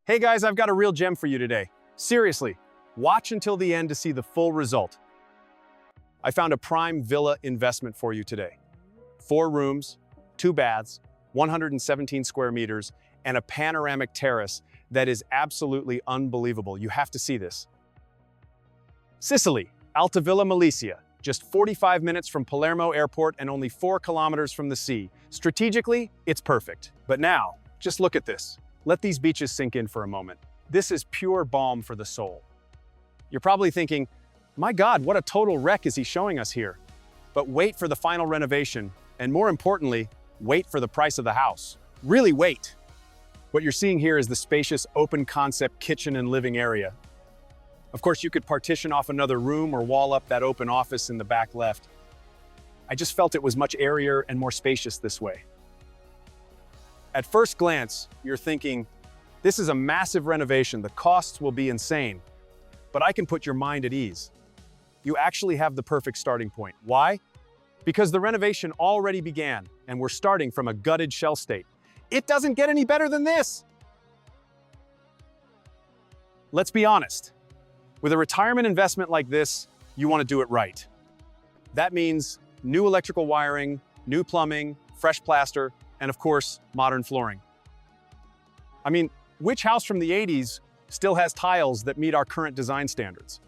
Hey guys, I've got a real gem for you today. Seriously, watch until the end to see the full result. I found a prime villa investment for you today. 4 rooms, 2 baths, 117 square meters, and a panoramic terrace that is absolutely unbelievable. You have to see this. Sicily, Altavilla Milicia, just 45 minutes from Palermo Airport and only 4 kilometers from the sea. Strategically, it's perfect. But now, just look at this. Let these beaches sink in for a moment. This is pure balm for the soul. You're probably thinking, my God, what a total wreck is he showing us here? But wait for the final renovation, and more importantly, wait for the price of the house. Really wait. What you're seeing here is the spacious open concept kitchen and living area. Of course, you could partition off another room or wall up that open office in the back left. I just felt it was much airier and more spacious this way. At first glance, you're thinking, this is a massive renovation, the costs will be insane. But I can put your mind at ease. You actually have the perfect starting point. Why? Because the renovation already began, and we're starting from a gutted shell state. It doesn't get any better than this. Let's be honest. With a retirement investment like this, you want to do it right. That means new electrical wiring, new plumbing, fresh plaster, and of course, modern flooring. I mean, which house from the 80s still has tiles that meet our current design standards?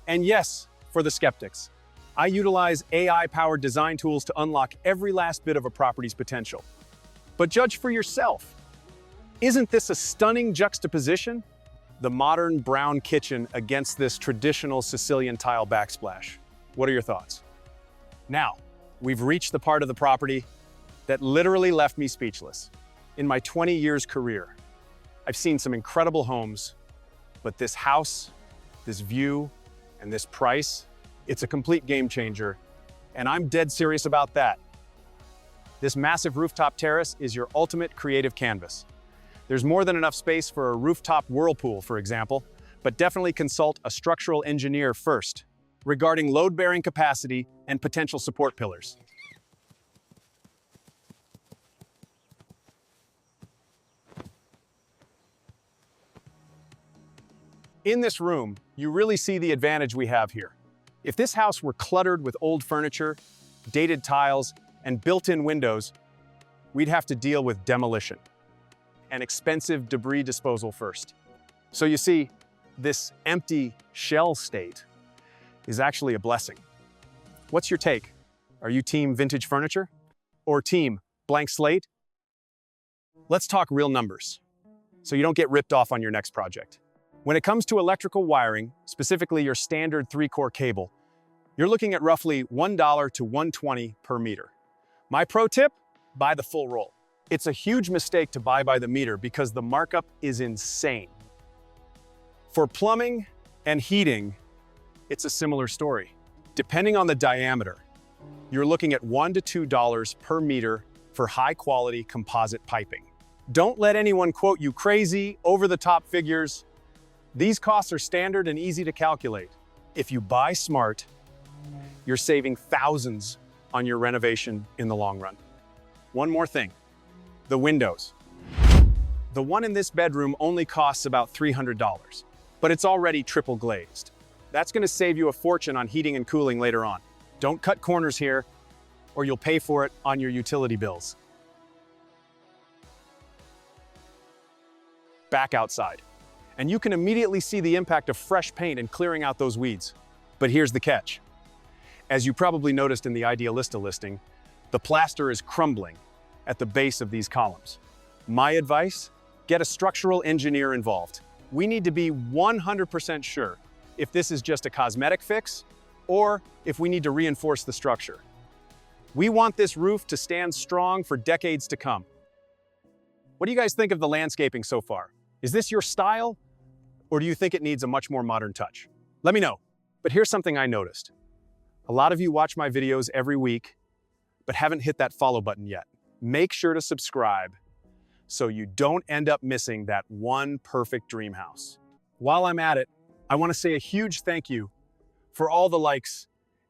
And yes, for the skeptics, I utilize AI-powered design tools to unlock every last bit of a property's potential. But judge for yourself. Isn't this a stunning juxtaposition? The modern brown kitchen against this traditional Sicilian tile backsplash. What are your thoughts? Now, we've reached the part of the property that literally left me speechless. In my 20 years career, I've seen some incredible homes, but this house, this view, and this price, it's a complete game changer, and I'm dead serious about that. This massive rooftop terrace is your ultimate creative canvas. There's more than enough space for a rooftop whirlpool, for example, but definitely consult a structural engineer first regarding load-bearing capacity and potential support pillars. In this room, you really see the advantage we have here. If this house were cluttered with old furniture, dated tiles, and built-in windows, we'd have to deal with demolition and expensive debris disposal first. So you see, this empty shell state is actually a blessing. What's your take? Are you team vintage furniture or team blank slate? Let's talk real numbers so you don't get ripped off on your next project. When it comes to electrical wiring, specifically your standard 3-core cable, you're looking at roughly $1 to $1.20 per meter. My pro tip, buy the full roll. It's a huge mistake to buy by the meter because the markup is insane. For plumbing and heating, it's a similar story. Depending on the diameter, you're looking at $1 to $2 per meter for high-quality composite piping. Don't let anyone quote you crazy, over-the-top figures. These costs are standard and easy to calculate. If you buy smart, you're saving thousands on your renovation in the long run. One more thing, the windows. The one in this bedroom only costs about $300, but it's already triple glazed. That's gonna save you a fortune on heating and cooling later on. Don't cut corners here, or you'll pay for it on your utility bills. Back outside, and you can immediately see the impact of fresh paint and clearing out those weeds. But here's the catch. As you probably noticed in the Idealista listing, the plaster is crumbling at the base of these columns. My advice, get a structural engineer involved. We need to be 100% sure if this is just a cosmetic fix or if we need to reinforce the structure. We want this roof to stand strong for decades to come. What do you guys think of the landscaping so far? Is this your style, or do you think it needs a much more modern touch? Let me know. But here's something I noticed. A lot of you watch my videos every week, but haven't hit that follow button yet. Make sure to subscribe so you don't end up missing that one perfect dream house. While I'm at it, I want to say a huge thank you for all the likes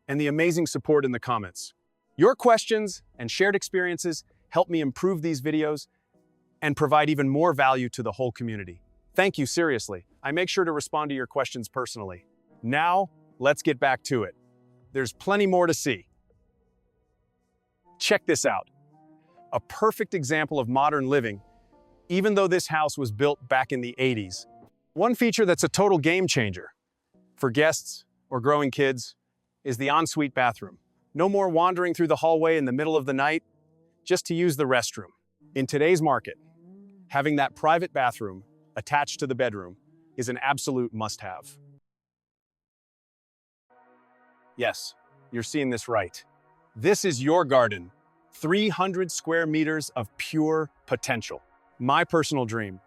and the amazing support in the comments. Your questions and shared experiences help me improve these videos, and provide even more value to the whole community. Thank you, seriously. I make sure to respond to your questions personally. Now, let's get back to it. There's plenty more to see. Check this out. A perfect example of modern living, even though this house was built back in the 80s. One feature that's a total game changer for guests or growing kids is the ensuite bathroom. No more wandering through the hallway in the middle of the night just to use the restroom. In today's market, having that private bathroom attached to the bedroom is an absolute must-have. Yes, you're seeing this right. This is your garden. 300 square meters of pure potential. My personal dream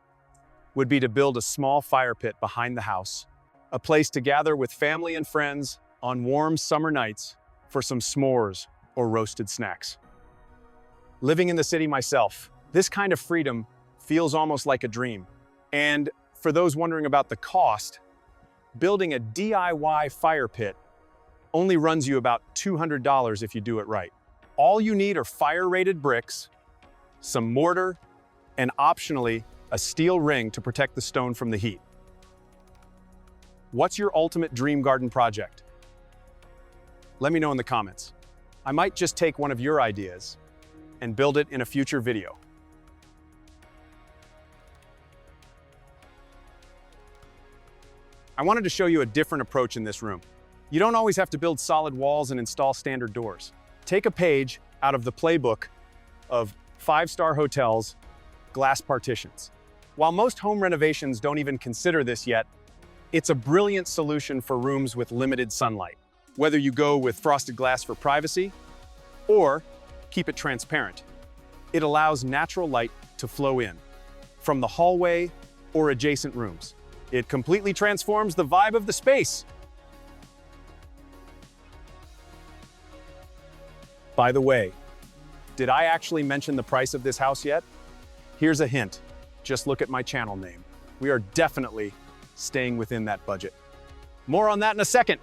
would be to build a small fire pit behind the house, a place to gather with family and friends on warm summer nights for some s'mores or roasted snacks. Living in the city myself, this kind of freedom feels almost like a dream. And for those wondering about the cost, building a DIY fire pit only runs you about $200 if you do it right. All you need are fire-rated bricks, some mortar, and optionally, a steel ring to protect the stone from the heat. What's your ultimate dream garden project? Let me know in the comments. I might just take one of your ideas and build it in a future video. I wanted to show you a different approach in this room. You don't always have to build solid walls and install standard doors. Take a page out of the playbook of five-star hotels, glass partitions. While most home renovations don't even consider this yet, it's a brilliant solution for rooms with limited sunlight. Whether you go with frosted glass for privacy or keep it transparent, it allows natural light to flow in from the hallway or adjacent rooms. It completely transforms the vibe of the space. By the way, did I actually mention the price of this house yet? Here's a hint. Just look at my channel name. We are definitely staying within that budget. More on that in a second.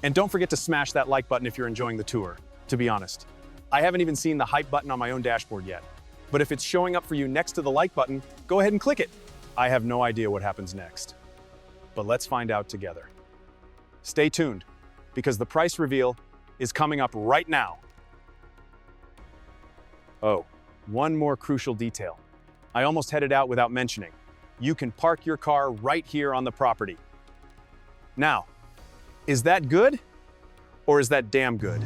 And don't forget to smash that like button if you're enjoying the tour. To be honest, I haven't even seen the hype button on my own dashboard yet. But if it's showing up for you next to the like button, go ahead and click it. I have no idea what happens next, but let's find out together. Stay tuned, because the price reveal is coming up right now. Oh, one more crucial detail. I almost headed out without mentioning. You can park your car right here on the property. Now, is that good, or is that damn good?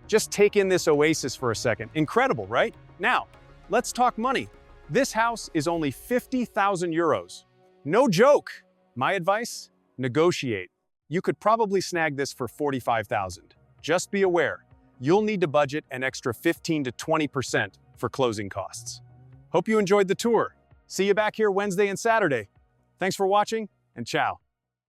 Just take in this oasis for a second. Incredible, right? Now, let's talk money. This house is only 50,000 euros. No joke. My advice? Negotiate. You could probably snag this for 45,000. Just be aware, you'll need to budget an extra 15 to 20% for closing costs. Hope you enjoyed the tour. See you back here Wednesday and Saturday. Thanks for watching, and ciao.